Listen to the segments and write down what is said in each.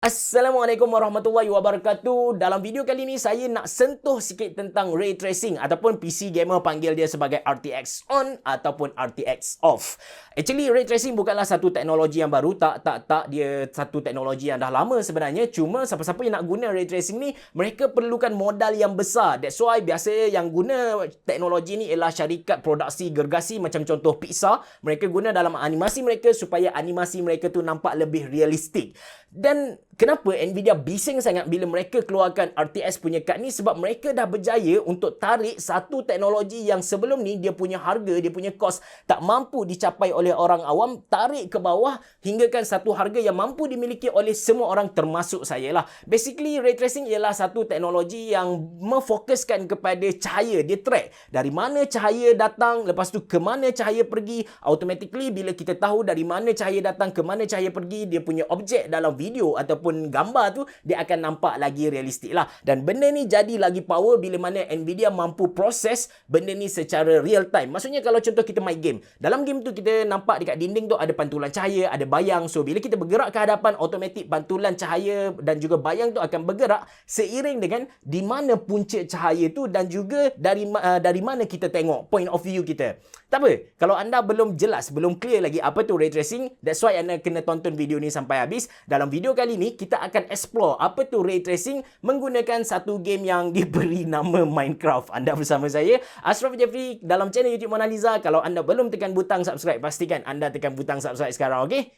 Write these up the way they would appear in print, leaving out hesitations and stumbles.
Assalamualaikum warahmatullahi wabarakatuh. Dalam video kali ini saya nak sentuh sikit tentang ray tracing ataupun PC gamer panggil dia sebagai RTX on ataupun RTX off. Actually ray tracing bukanlah satu teknologi yang baru, tak, dia satu teknologi yang dah lama sebenarnya. Cuma siapa-siapa yang nak guna ray tracing ni, mereka perlukan modal yang besar. That's why biasa yang guna teknologi ni ialah syarikat produksi gergasi macam contoh Pixar. Mereka guna dalam animasi mereka supaya animasi mereka tu nampak lebih realistik. Dan kenapa Nvidia bising sangat bila mereka keluarkan RTX punya kad ni? Sebab mereka dah berjaya untuk tarik satu teknologi yang sebelum ni dia punya harga, dia punya kos tak mampu dicapai oleh orang awam, tarik ke bawah hinggakan satu harga yang mampu dimiliki oleh semua orang termasuk saya lah. Basically ray tracing ialah satu teknologi yang memfokuskan kepada cahaya. Dia track dari mana cahaya datang, lepas tu ke mana cahaya pergi. Automatically bila kita tahu dari mana cahaya datang, ke mana cahaya pergi, dia punya objek dalam video ataupun gambar tu dia akan nampak lagi realistik lah. Dan benda ni jadi lagi power bila mana Nvidia mampu proses benda ni secara real time. Maksudnya kalau contoh kita main game, dalam game tu kita nampak dekat dinding tu ada pantulan cahaya, ada bayang. So bila kita bergerak ke hadapan, automatik pantulan cahaya dan juga bayang tu akan bergerak seiring dengan di mana punca cahaya tu dan juga dari mana kita tengok, point of view kita. Tak apa, kalau anda belum jelas, belum clear lagi apa tu ray tracing, that's why anda kena tonton video ni sampai habis. Dalam video kali ni, kita akan explore apa tu ray tracing menggunakan satu game yang diberi nama Minecraft. Anda bersama saya, Ashraf Jeffrey, dalam channel YouTube Mona Lisa. Kalau anda belum tekan butang subscribe, pastikan anda tekan butang subscribe sekarang, okey?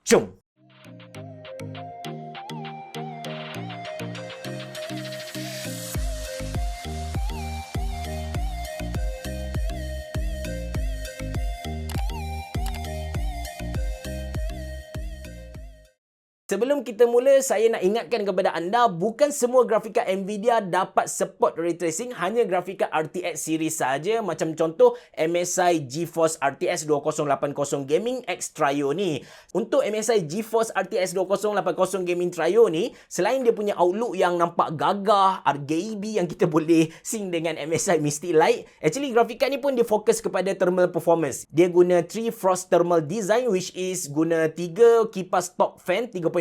Jom! Sebelum kita mula, saya nak ingatkan kepada anda, bukan semua grafika Nvidia dapat support ray tracing, hanya grafika RTX series saja. Macam contoh MSI GeForce RTX 2080 Gaming X Trio ni. Untuk MSI GeForce RTX 2080 Gaming Trio ni, selain dia punya outlook yang nampak gagah, RGB yang kita boleh sync dengan MSI Mystic Light, actually grafika ni pun dia fokus kepada thermal performance. Dia guna 3 Frost Thermal Design, which is guna 3 kipas top fan 3.0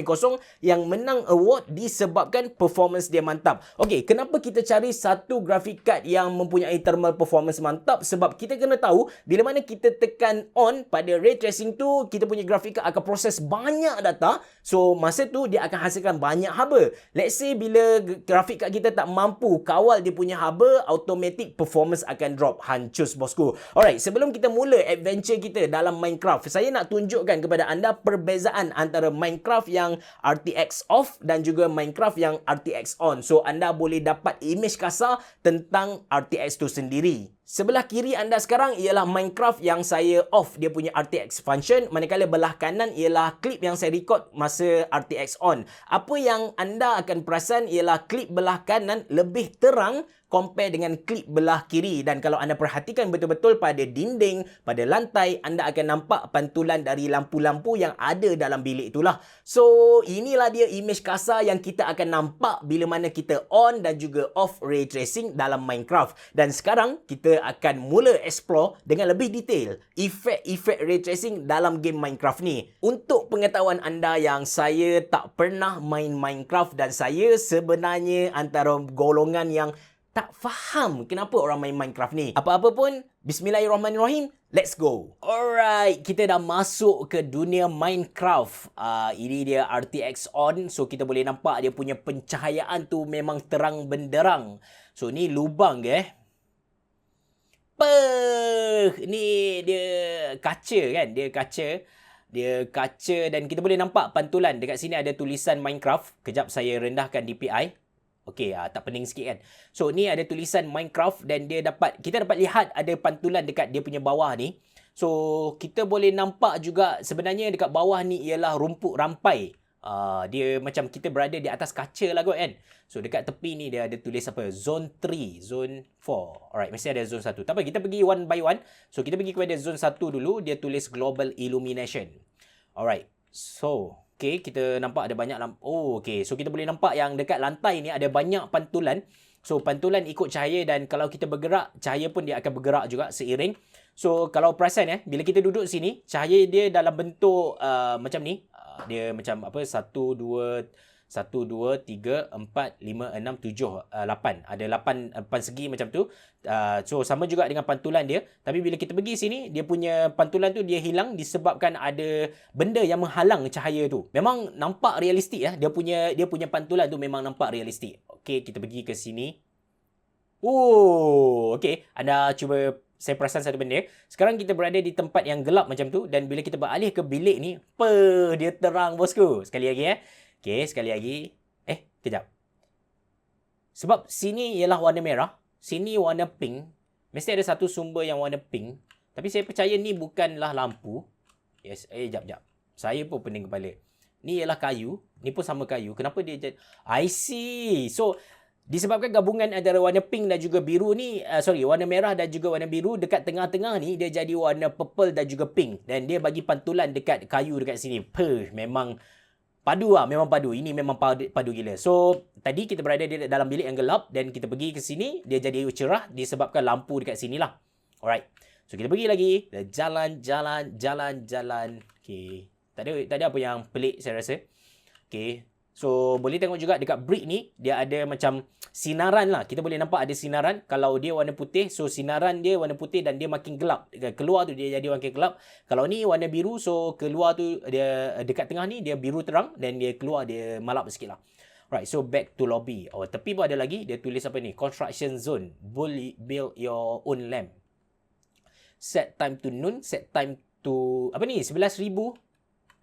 yang menang award disebabkan performance dia mantap. Okey, kenapa kita cari satu graphic card yang mempunyai thermal performance mantap? Sebab kita kena tahu bila mana kita tekan on pada ray tracing tu, kita punya graphic card akan proses banyak data. So masa tu dia akan hasilkan banyak haba. Let's say bila graphic card kita tak mampu kawal dia punya haba, automatic performance akan drop. Hancur bosku. Alright, sebelum kita mula adventure kita dalam Minecraft, saya nak tunjukkan kepada anda perbezaan antara Minecraft yang RTX off dan juga Minecraft yang RTX on. So anda boleh dapat image kasar tentang RTX tu sendiri. Sebelah kiri anda sekarang ialah Minecraft yang saya off dia punya RTX function, manakala belah kanan ialah klip yang saya record masa RTX on. Apa yang anda akan perasan ialah klip belah kanan lebih terang compare dengan klip belah kiri. Dan kalau anda perhatikan betul-betul pada dinding, pada lantai, anda akan nampak pantulan dari lampu-lampu yang ada dalam bilik itulah. So inilah dia image kasar yang kita akan nampak bila mana kita on dan juga off ray tracing dalam Minecraft. Dan sekarang kita akan mula explore dengan lebih detail efek-efek ray tracing dalam game Minecraft ni. Untuk pengetahuan anda yang saya tak pernah main Minecraft dan saya sebenarnya antara golongan yang tak faham kenapa orang main Minecraft ni. Apa-apa pun, bismillahirrahmanirrahim, let's go. Alright, kita dah masuk ke dunia Minecraft. Ini dia RTX on. So kita boleh nampak dia punya pencahayaan tu memang terang benderang. So ni lubang ke ni dia kaca kan, dia kaca dan kita boleh nampak pantulan dekat sini ada tulisan Minecraft. Kejap saya rendahkan DPI. Okey, tak pening sikit kan. So ni ada tulisan Minecraft dan kita dapat lihat ada pantulan dekat dia punya bawah ni. So kita boleh nampak juga sebenarnya dekat bawah ni ialah rumput rampai. Dia macam kita berada di atas kaca lah kot kan. So dekat tepi ni dia ada tulis apa? Zone 3, Zone 4. Alright, mesti ada Zone 1. Tak apa, kita pergi one by one. So kita pergi kepada Zone 1 dulu. Dia tulis Global Illumination. Alright, so okay, kita nampak ada banyak lampu. Oh, okay. So, kita boleh nampak yang dekat lantai ni ada banyak pantulan. So, pantulan ikut cahaya dan kalau kita bergerak, cahaya pun dia akan bergerak juga seiring. So, kalau perasan bila kita duduk sini, cahaya dia dalam bentuk macam ni. Dia macam apa, 1, 2, 1, 2, 3, 4, 5, 6, 7, 8. Ada 8 segi macam tu. So, sama juga dengan pantulan dia. Tapi bila kita pergi sini, dia punya pantulan tu dia hilang disebabkan ada benda yang menghalang cahaya tu. Memang nampak realistik ya. Dia punya pantulan tu memang nampak realistik. Okey, kita pergi ke sini. Oh, okey. Anda cuba saya perasan satu benda. Sekarang kita berada di tempat yang gelap macam tu. Dan bila kita beralih ke bilik ni, dia terang bosku. Sekali lagi ya. Okey, sekali lagi. Kejap. Sebab sini ialah warna merah. Sini warna pink. Mesti ada satu sumber yang warna pink. Tapi saya percaya ni bukanlah lampu. Yes, jap. Saya pun pening kepala. Ni ialah kayu. Ni pun sama kayu. Kenapa dia jadi... I see. So, disebabkan gabungan antara warna pink dan juga biru ni, warna merah dan juga warna biru, dekat tengah-tengah ni, dia jadi warna purple dan juga pink. Dan dia bagi pantulan dekat kayu dekat sini. Memang... padu lah, memang padu. Ini memang padu gila. So, tadi kita berada di dalam bilik yang gelap dan kita pergi ke sini, dia jadi cerah disebabkan lampu dekat sini lah. Alright. So, kita pergi lagi. Jalan. Okay. Tak ada apa yang pelik saya rasa. Okay. So, boleh tengok juga dekat brick ni, dia ada macam sinaran lah. Kita boleh nampak ada sinaran. Kalau dia warna putih, so sinaran dia warna putih dan dia makin gelap. Keluar tu dia jadi makin gelap. Kalau ni warna biru, so keluar tu dia dekat tengah ni, dia biru terang dan dia keluar dia malap sikit lah. Right, so back to lobby. Oh, tepi pun ada lagi. Dia tulis apa ni? Construction zone. Build your own lamp. Set time to noon. Set time to... apa ni? 11,000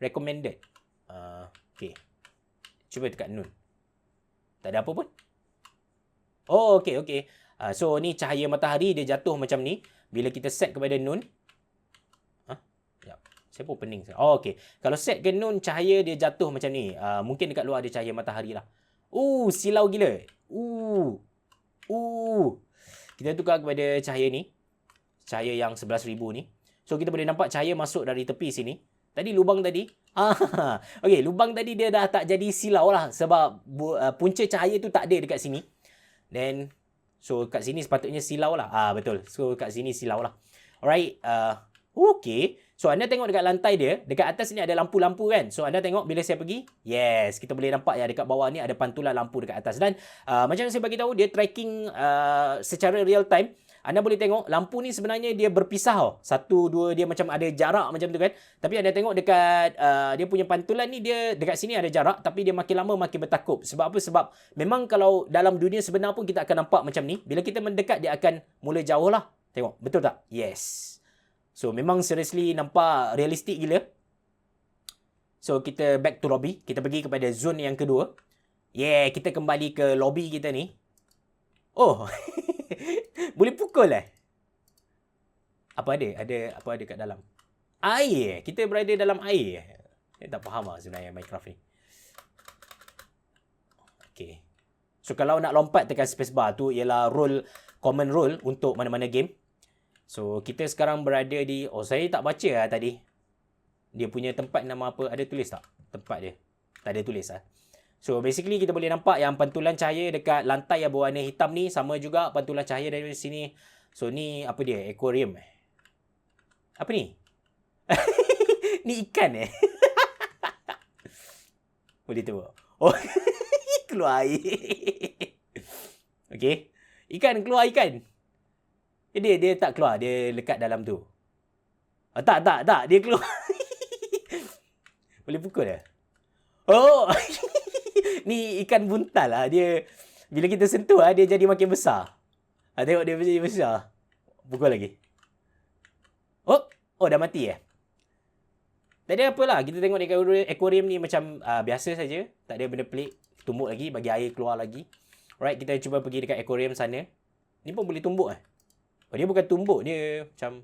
recommended. Okay. Cuba tekat noon. Tak ada apa pun. Oh, okay. So, ni cahaya matahari dia jatuh macam ni. Bila kita set kepada noon. Sekejap. Saya pun pening. Oh, okay. Kalau set ke noon, cahaya dia jatuh macam ni. Mungkin dekat luar ada cahaya matahari lah. Silau gila. Kita tukar kepada cahaya ni. Cahaya yang 11,000 ni. So, kita boleh nampak cahaya masuk dari tepi sini. Tadi lubang tadi. Okay, lubang tadi dia dah tak jadi silau lah. Sebab punca cahaya tu tak ada dekat sini. Then, so kat sini sepatutnya silau lah. Betul. So, kat sini silau lah. Alright. Okay. So, anda tengok dekat lantai dia. Dekat atas ni ada lampu-lampu kan. So, anda tengok bila saya pergi. Yes. Kita boleh nampak ya dekat bawah ni ada pantulan lampu dekat atas. Dan macam yang saya bagi tahu, dia tracking secara real time. Anda boleh tengok lampu ni sebenarnya dia berpisah tau. 1, 2 dia macam ada jarak macam tu kan. Tapi anda tengok dekat dia punya pantulan ni, dia dekat sini ada jarak tapi dia makin lama makin bertakup. Sebab apa? Sebab memang kalau dalam dunia sebenar pun kita akan nampak macam ni. Bila kita mendekat dia akan mula jauh lah. Tengok. Betul tak? Yes. So memang seriously nampak realistik gila. So kita back to lobby. Kita pergi kepada zone yang kedua. Yeah, kita kembali ke lobby kita ni. Oh. Boleh pukul Apa ada? Apa ada kat dalam? Air. Kita berada dalam air. Saya tak faham lah sebenarnya Minecraft ni. Okay. So kalau nak lompat tekan spacebar tu ialah common role untuk mana-mana game. So kita sekarang berada di... saya tak baca lah tadi. Dia punya tempat nama apa? Ada tulis tak? Tempat dia. Tak ada tulis lah. So, basically kita boleh nampak yang pantulan cahaya dekat lantai yang berwarna hitam ni sama juga pantulan cahaya dari sini. So, ni apa dia? Aquarium. Apa ni? Ni ikan Boleh tengok. Keluar air. Okay. Ikan keluar ikan. Dia tak keluar. Dia lekat dalam tu. Tak. Dia keluar. Boleh pukul dah. Ni ikan buntal lah. Dia bila kita sentuh dia jadi makin besar. Tengok dia jadi besar. Pukul lagi. Dah mati Tak ada apalah. Kita tengok dekat aquarium ni macam biasa saja. Tak ada benda pelik. Tumbuk lagi, bagi air keluar lagi. Alright, kita cuba pergi dekat aquarium sana. Ni pun boleh tumbuk dia bukan tumbuk, dia macam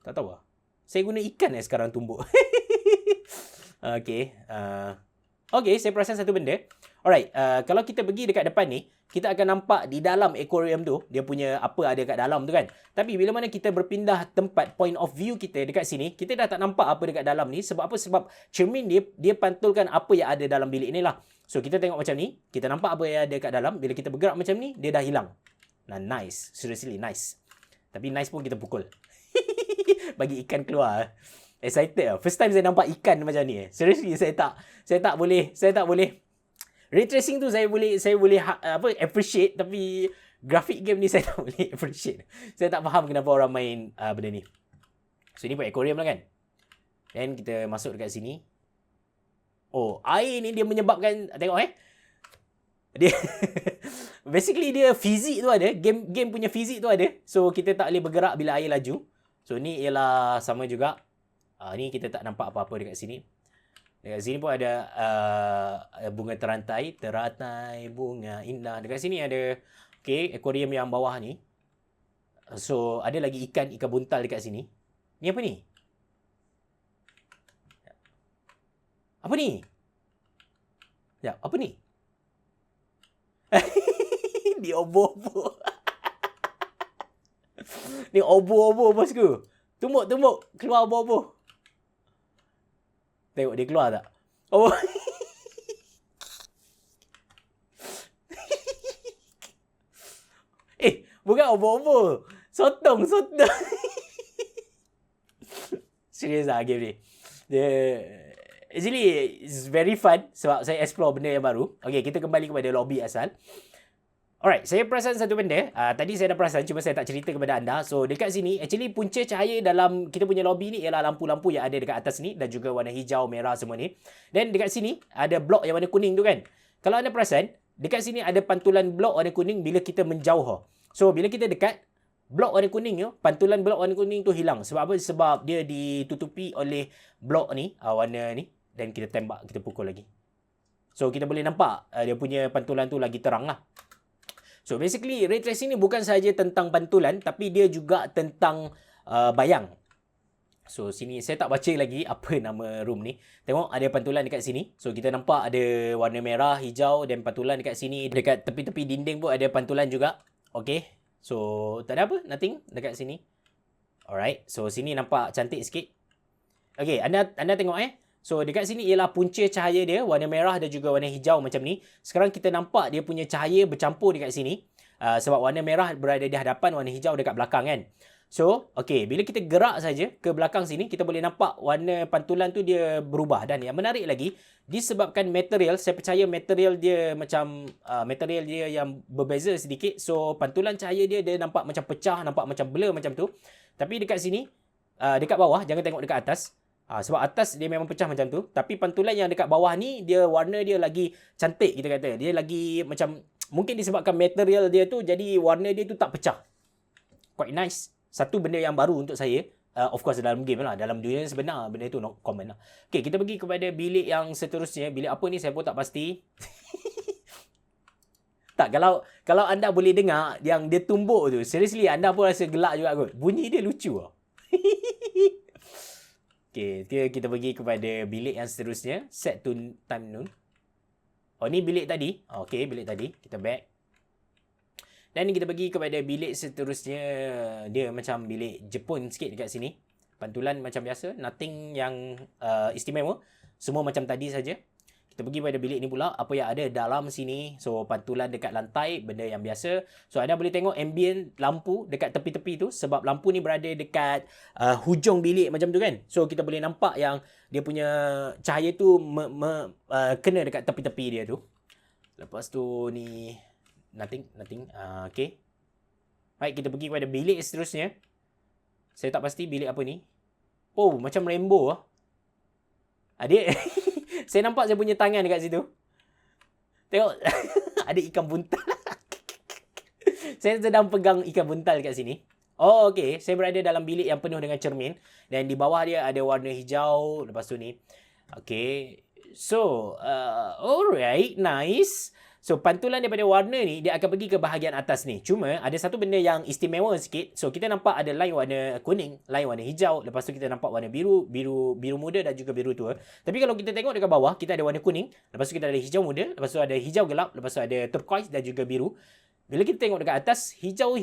tak tahu lah. Saya guna ikan sekarang tumbuk. Okay. Okay, saya perasan satu benda. Alright, kalau kita pergi dekat depan ni, kita akan nampak di dalam aquarium tu, dia punya apa ada kat dalam tu kan. Tapi bila mana kita berpindah tempat, point of view kita dekat sini, kita dah tak nampak apa dekat dalam ni. Sebab apa? Sebab cermin dia pantulkan apa yang ada dalam bilik ni lah. So, kita tengok macam ni, kita nampak apa yang ada kat dalam. Bila kita bergerak macam ni, dia dah hilang. Nice. Seriously, nice. Tapi nice pun kita pukul. Bagi ikan keluar. Excited lah. First time saya nampak ikan macam ni. Seriously, saya tak boleh ray tracing tu saya boleh appreciate, tapi grafik game ni saya tak boleh appreciate. Saya tak faham kenapa orang main benda ni. So ni buat aquarium lah kan. Dan kita masuk dekat sini. Oh, air ni dia menyebabkan, tengok dia basically dia fizik tu ada, game punya fizik tu ada. So kita tak boleh bergerak bila air laju. So ni ialah sama juga. Ni kita tak nampak apa-apa dekat sini. Dekat sini pun ada bunga teratai bunga indah. Dekat sini ada aquarium yang bawah ni. So ada lagi ikan buntal dekat sini. Ni apa ni? Apa ni? Ya, apa ni? Ni obo-obo. Ni obo-obo bosku. Tumbuk keluar obo-obo. Tengok dia keluar tak? Oh. Bukan obo-obo. Sotong. Serius lah game ni. Actually, it's very fun sebab saya explore benda yang baru. Okay, kita kembali kepada lobby asal. Alright, saya perasan satu benda. Tadi saya dah perasan, cuma saya tak cerita kepada anda. So, dekat sini, actually punca cahaya dalam kita punya lobby ni ialah lampu-lampu yang ada dekat atas ni dan juga warna hijau, merah semua ni. Dan dekat sini, ada blok yang warna kuning tu kan. Kalau anda perasan, dekat sini ada pantulan blok warna kuning bila kita menjauh. So, bila kita dekat, blok warna kuning tu, pantulan blok warna kuning tu hilang. Sebab apa? Sebab dia ditutupi oleh blok ni, warna ni. Dan kita tembak, kita pukul lagi. So, kita boleh nampak dia punya pantulan tu lagi terang lah. So basically ray tracing ni bukan sahaja tentang pantulan, tapi dia juga tentang bayang. So sini saya tak baca lagi apa nama room ni. Tengok ada pantulan dekat sini. So kita nampak ada warna merah, hijau dan pantulan dekat sini. Dekat tepi-tepi dinding pun ada pantulan juga. Okay. So tak ada apa, nothing dekat sini. Alright. So sini nampak cantik sikit. Okay, anda tengok So dekat sini ialah punca cahaya dia, warna merah dan juga warna hijau macam ni. Sekarang kita nampak dia punya cahaya bercampur dekat sini. Sebab warna merah berada di hadapan, warna hijau dekat belakang kan. So, okay, bila kita gerak saja ke belakang sini, kita boleh nampak warna pantulan tu dia berubah. Dan yang menarik lagi, disebabkan material, saya percaya material dia macam, material dia yang berbeza sedikit. So, pantulan cahaya dia nampak macam pecah, nampak macam blur macam tu. Tapi dekat sini, dekat bawah, jangan tengok dekat atas. Sebab atas dia memang pecah macam tu. Tapi pantulan yang dekat bawah ni, dia warna dia lagi cantik kita kata. Dia lagi macam, mungkin disebabkan material dia tu, jadi warna dia tu tak pecah. Quite nice. Satu benda yang baru untuk saya. Of course dalam game lah. Dalam dunia sebenar, benda tu not common lah. Okay, kita pergi kepada bilik yang seterusnya. Bilik apa ni saya pun tak pasti. Tak, kalau anda boleh dengar yang dia tumbuk tu, seriously anda pun rasa gelak juga kot. Bunyi dia lucu lah. Okay, kita pergi kepada bilik yang seterusnya. Set to time noon. Oh, ni bilik tadi. Okay, bilik tadi. Kita back. Dan kita pergi kepada bilik seterusnya. Dia macam bilik Jepun sikit dekat sini. Pantulan macam biasa. Nothing yang istimewa. Semua macam tadi saja. Kita pergi pada bilik ni pula. Apa yang ada dalam sini. So, pantulan dekat lantai. Benda yang biasa. So, anda boleh tengok ambient lampu dekat tepi-tepi tu. Sebab lampu ni berada dekat hujung bilik macam tu kan. So, kita boleh nampak yang dia punya cahaya tu kena dekat tepi-tepi dia tu. Lepas tu ni... Nothing. Okay. Baik, kita pergi kepada bilik seterusnya. Saya tak pasti bilik apa ni. Oh, macam rainbow lah. Adik... Saya nampak saya punya tangan dekat situ. Tengok. Ada ikan buntal. Saya sedang pegang ikan buntal dekat sini. Oh, okay. Saya berada dalam bilik yang penuh dengan cermin. Dan di bawah dia ada warna hijau. Lepas tu ni. Okay. So, alright. Nice. So, pantulan daripada warna ni, dia akan pergi ke bahagian atas ni. Cuma, ada satu benda yang istimewa sikit. So, kita nampak ada line warna kuning, line warna hijau. Lepas tu, kita nampak warna biru muda dan juga biru tua. Tapi kalau kita tengok dekat bawah, kita ada warna kuning. Lepas tu, kita ada hijau muda. Lepas tu, ada hijau gelap. Lepas tu, ada turquoise dan juga biru. Bila kita tengok dekat atas, hijau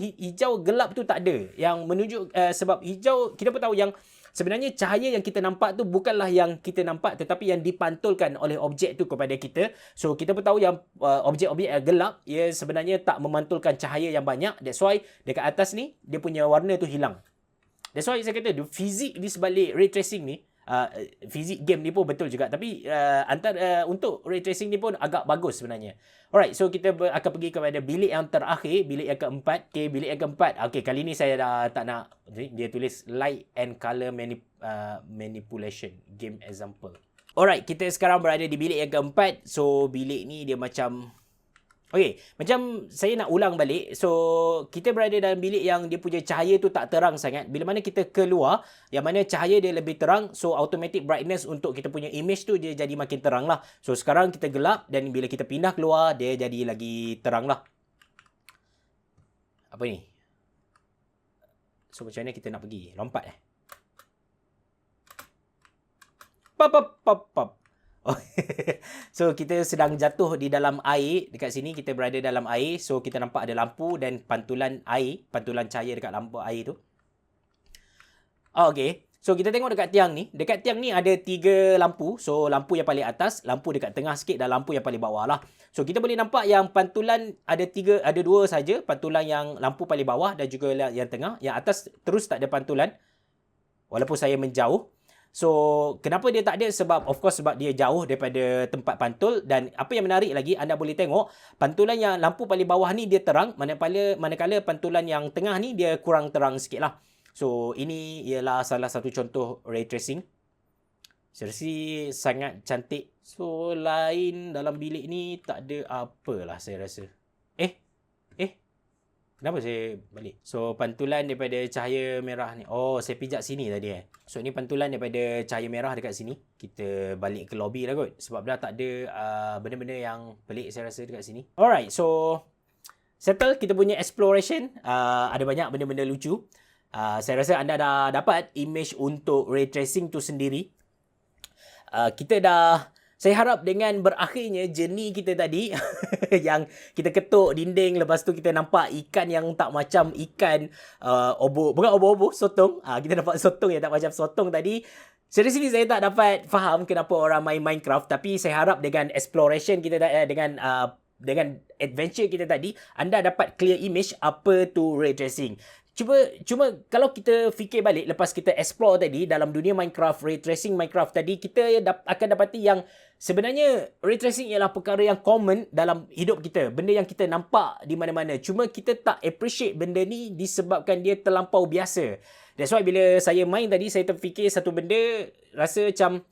gelap tu tak ada. Yang menunjuk, sebab hijau, kita pun tahu yang sebenarnya cahaya yang kita nampak tu bukanlah yang kita nampak, tetapi yang dipantulkan oleh objek tu kepada kita. So, kita pun tahu yang objek-objek yang gelap, ia sebenarnya tak memantulkan cahaya yang banyak. That's why dekat atas ni, dia punya warna tu hilang. That's why saya kata, fizik di sebalik ray tracing ni fizik game ni pun betul juga. Tapi untuk ray tracing ni pun agak bagus sebenarnya. Alright, so kita akan pergi kepada bilik yang terakhir, bilik yang keempat. Okay, bilik yang keempat. Okay, kali ni saya dah tak nak, dia tulis light and color manipulation game example. Alright, kita sekarang berada di bilik yang keempat. So, bilik ni dia macam... Okay, macam saya nak ulang balik. So, kita berada dalam bilik yang dia punya cahaya tu tak terang sangat. Bila mana kita keluar, yang mana cahaya dia lebih terang. So, automatic brightness untuk kita punya image tu dia jadi makin terang lah. So, sekarang kita gelap dan bila kita pindah keluar, dia jadi lagi terang lah. Apa ni? So, macam mana kita nak pergi? Lompat Pop. So kita sedang jatuh di dalam air. Dekat sini kita berada dalam air. So kita nampak ada lampu dan pantulan air, pantulan cahaya dekat lampu air tu. Okay, so kita tengok dekat tiang ni. Dekat tiang ni ada 3 lampu. So lampu yang paling atas, lampu dekat tengah sikit dan lampu yang paling bawah lah. So kita boleh nampak yang pantulan ada 2 saja. Pantulan yang lampu paling bawah dan juga yang tengah. Yang atas terus tak ada pantulan, walaupun saya menjauh. So, kenapa dia tak ada? Sebab, of course, sebab dia jauh daripada tempat pantul. Dan apa yang menarik lagi, anda boleh tengok, pantulan yang lampu paling bawah ni dia terang, manakala pantulan yang tengah ni dia kurang terang sikit lah. So, ini ialah salah satu contoh ray tracing. Seriously, sangat cantik. So, lain dalam bilik ni tak ada apalah saya rasa. Kenapa saya balik? So, pantulan daripada cahaya merah ni. Oh, saya pijak sini tadi So, ni pantulan daripada cahaya merah dekat sini. Kita balik ke lobby lah kot. Sebab dah tak ada benda-benda yang pelik saya rasa dekat sini. Alright, so settle kita punya exploration. Ada banyak benda-benda lucu. Saya rasa anda dah dapat image untuk ray tracing tu sendiri. Saya harap dengan berakhirnya journey kita tadi yang kita ketuk dinding, lepas tu kita nampak ikan yang tak macam ikan bukan obo-obo, sotong. Kita nampak sotong yang tak macam sotong tadi. Seriously saya tak dapat faham kenapa orang main Minecraft, tapi saya harap dengan exploration kita dengan adventure kita tadi, anda dapat clear image apa tu ray tracing. Cuma kalau kita fikir balik lepas kita explore tadi dalam dunia Minecraft, ray tracing Minecraft tadi, kita akan dapati yang sebenarnya ray tracing ialah perkara yang common dalam hidup kita. Benda yang kita nampak di mana-mana. Cuma kita tak appreciate benda ni disebabkan dia terlampau biasa. That's why bila saya main tadi, saya terfikir satu benda, rasa macam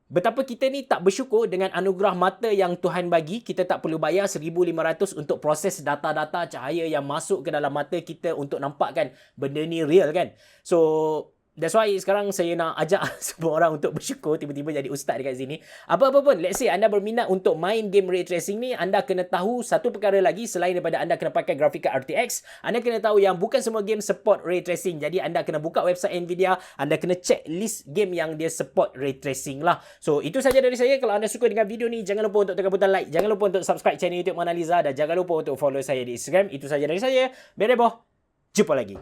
betapa kita ni tak bersyukur dengan anugerah mata yang Tuhan bagi. Kita tak perlu bayar 1,500 untuk proses data-data cahaya yang masuk ke dalam mata kita untuk nampakkan benda ni real kan. So, that's why sekarang saya nak ajak semua orang untuk bersyukur tiba-tiba jadi ustaz dekat sini. Apa-apa pun, let's say anda berminat untuk main game ray tracing ni, anda kena tahu satu perkara lagi selain daripada anda kena pakai grafika RTX. Anda kena tahu yang bukan semua game support ray tracing. Jadi anda kena buka website Nvidia, anda kena check list game yang dia support ray tracing lah. So, itu saja dari saya. Kalau anda suka dengan video ni, jangan lupa untuk tekan butang like, jangan lupa untuk subscribe channel YouTube Mona Lisa dan jangan lupa untuk follow saya di Instagram. Itu saja dari saya. Bereboh. Jumpa lagi.